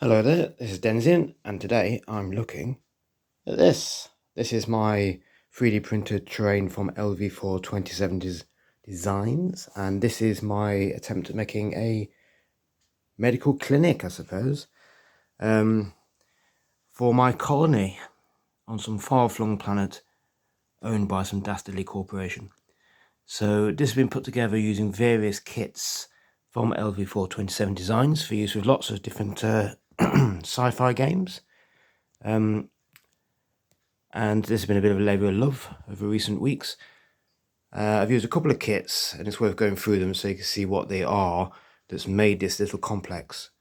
Hello there, this is Denizen, and today I'm looking at this. This is my 3D printed terrain from Lv427-designs, and this is my attempt at making a medical clinic, I suppose, for my colony on some far-flung planet owned by some dastardly corporation. So this has been put together using various kits from Lv427-designs for use with lots of different sci-fi games. And this has been a bit of a labour of love over recent weeks. I've used a couple of kits, and it's worth going through them so you can see what they are that's made this little complex.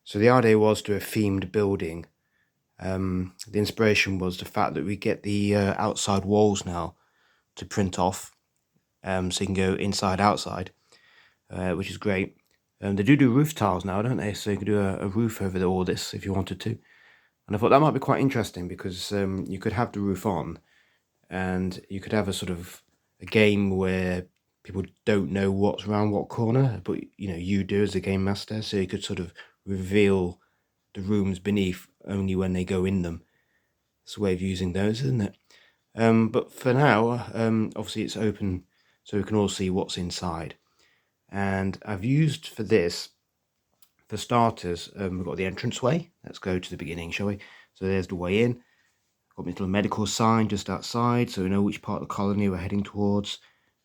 So the idea was to a themed building. The inspiration was the fact that we get the outside walls now to print off, so you can go inside, outside, which is great. They do roof tiles now, don't they? So you can do a roof over all this if you wanted to. And I thought that might be quite interesting because you could have the roof on and you could have a sort of a game where people don't know what's around what corner, but you do as a game master, so you could sort of reveal the rooms beneath only when they go in them. It's a way of using those, isn't it? But for now, obviously it's open so we can all see what's inside. And I've used for this, for starters, we've got the entranceway. Let's go to the beginning, shall we? So there's the way in. Got my little medical sign just outside, so we know which part of the colony we're heading towards.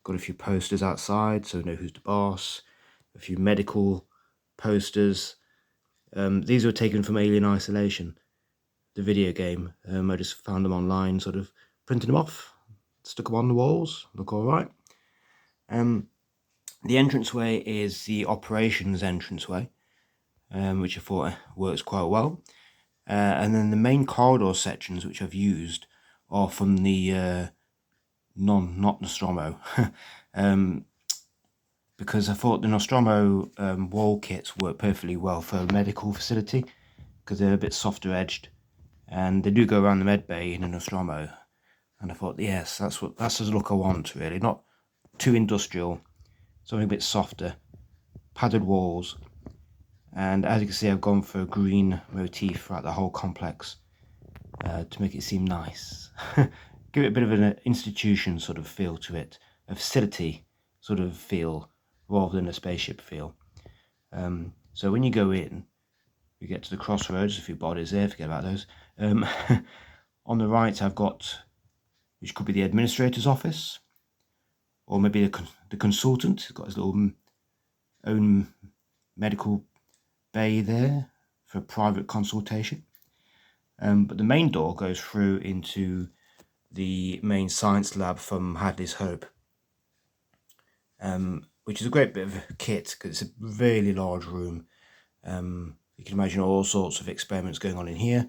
Got a few posters outside, so we know who's the boss. A few medical posters. These were taken from Alien Isolation, the video game. I just found them online, sort of printed them off, stuck them on the walls. Look all right. The entranceway is the operations entranceway, which I thought works quite well. And then the main corridor sections, which I've used, are from the not Nostromo, because I thought the Nostromo wall kits work perfectly well for a medical facility because they're a bit softer edged, and they do go around the med bay in a Nostromo. And I thought, yes, that's the look I want, really. Not too industrial, something a bit softer, padded walls. And as you can see, I've gone for a green motif throughout the whole complex to make it seem nice. Give it a bit of an institution sort of feel to it, a facility sort of feel, rather than a spaceship feel. So when you go in, you get to the crossroads, a few bodies there, forget about those. On the right, I've got, which could be the administrator's office, or maybe the consultant. He's got his little own medical bay there for private consultation. But the main door goes through into the main science lab from Hadley's Hope, which is a great bit of a kit because it's a really large room. You can imagine all sorts of experiments going on in here.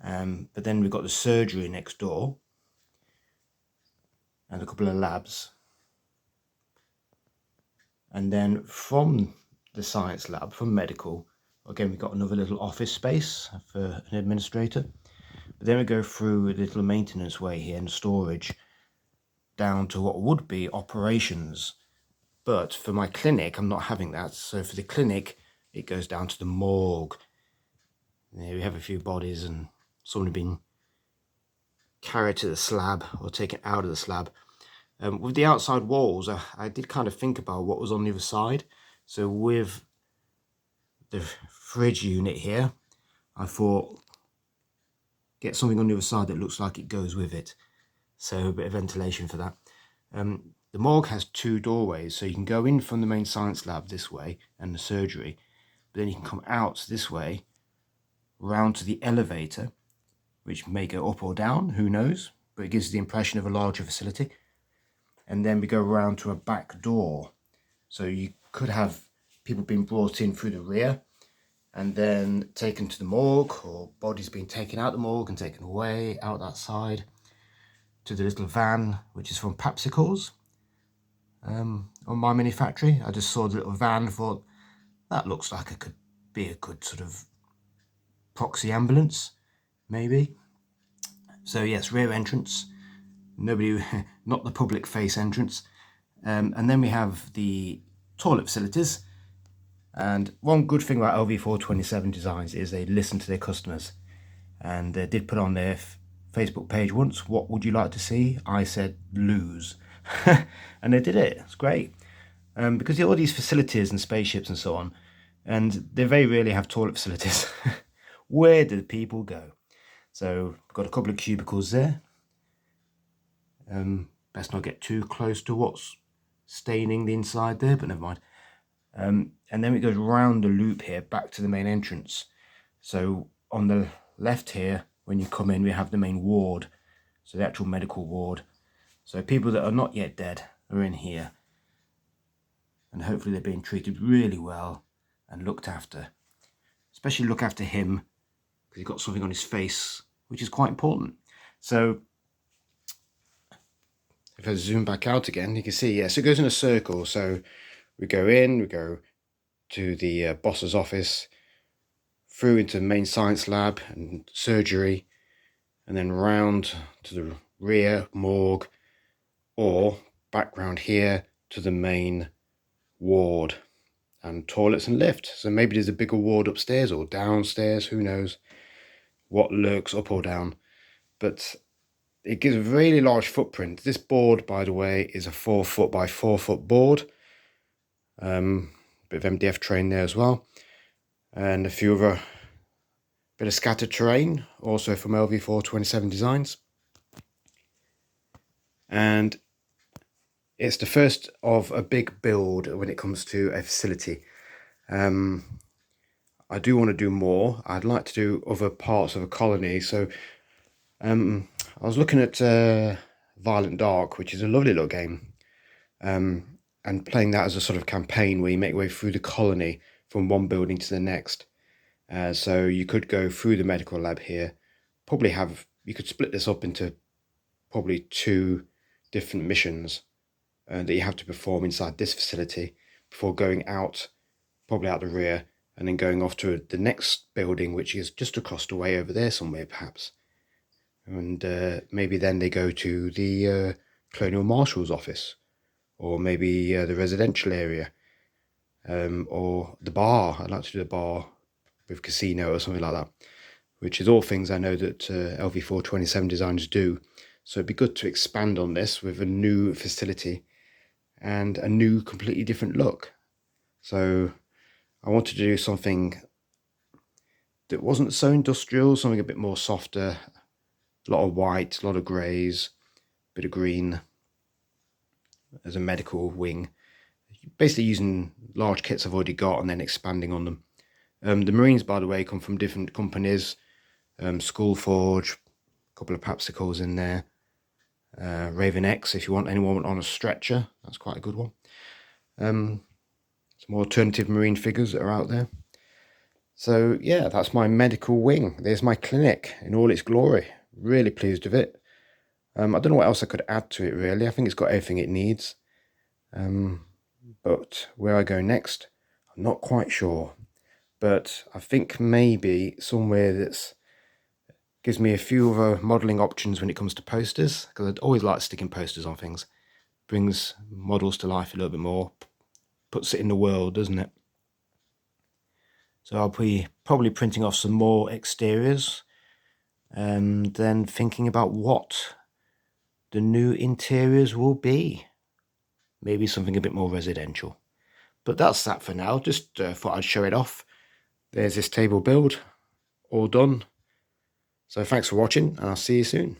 But then we've got the surgery next door and a couple of labs. And then from the science lab, from medical, again, we've got another little office space for an administrator. But then we go through a little maintenance way here and storage down to what would be operations. But for my clinic, I'm not having that. So for the clinic, it goes down to the morgue. There we have a few bodies and someone been carried to the slab or taken out of the slab. With the outside walls, I did kind of think about what was on the other side. So with the fridge unit here, I thought, get something on the other side that looks like it goes with it. So a bit of ventilation for that. The morgue has two doorways, so you can go in from the main science lab this way and the surgery, but then you can come out this way, round to the elevator, which may go up or down, who knows, but it gives the impression of a larger facility. And then we go around to a back door. So you could have people being brought in through the rear and then taken to the morgue, or bodies being taken out the morgue and taken away out that side to the little van, which is from Papsicles on my mini factory. I just saw the little van and thought, that looks like it could be a good sort of proxy ambulance, maybe. So yes, rear entrance. Nobody, not the public face entrance. And then we have the toilet facilities. And one good thing about Lv427 Designs is they listen to their customers. And they did put on their Facebook page once, what would you like to see? I said lose. And they did it. It's great. Because you have all these facilities and spaceships and so on, and they very rarely have toilet facilities. Where do people go? So we've got a couple of cubicles there. Best not get too close to what's staining the inside there, but never mind. And then it goes round the loop here back to the main entrance. So on the left here, when you come in, we have the main ward, so the actual medical ward. So people that are not yet dead are in here, and hopefully they're being treated really well and looked after. Especially look after him, because he's got something on his face, which is quite important. So if I zoom back out again, you can see, yes, it goes in a circle. So we go in, we go to the boss's office, through into the main science lab and surgery, and then round to the rear morgue, or back round here to the main ward and toilets and lift. So maybe there's a bigger ward upstairs or downstairs, who knows what lurks up or down. But it gives a really large footprint. This board, by the way, is a 4 foot by 4 foot board. Bit of MDF terrain there as well, and a few other bit of scattered terrain, also from Lv427 Designs. And it's the first of a big build when it comes to a facility. I do want to do more. I'd like to do other parts of a colony. So I was looking at Violent Dark, which is a lovely little game, and playing that as a sort of campaign where you make your way through the colony from one building to the next. So you could go through the medical lab here, you could split this up into probably 2 different missions that you have to perform inside this facility before going out, probably out the rear, and then going off to the next building, which is just across the way over there somewhere perhaps. And maybe then they go to the Colonial Marshal's office, or maybe the residential area, or the bar. I'd like to do the bar with casino or something like that, which is all things I know that Lv427 Designs do. So it'd be good to expand on this with a new facility and a new, completely different look. So I wanted to do something that wasn't so industrial, something a bit more softer, a lot of white, a lot of greys, a bit of green as a medical wing. Basically using large kits I've already got and then expanding on them. The Marines, by the way, come from different companies. School Forge, a couple of Papsicles in there. Raven X, if you want anyone on a stretcher, that's quite a good one. Some alternative marine figures that are out there. So yeah, that's my medical wing. There's my clinic in all its glory. Really pleased with it. I don't know what else I could add to it really. I think it's got everything it needs. But where I go next, I'm not quite sure. But I think maybe somewhere that's gives me a few other modelling options when it comes to posters, because I'd always like sticking posters on things. Brings models to life a little bit more, puts it in the world, doesn't it? So I'll be probably printing off some more exteriors and then thinking about what the new interiors will be. Maybe something a bit more residential. But that's that for now. Just thought I'd show it off. There's this table build, all done. So thanks for watching, and I'll see you soon.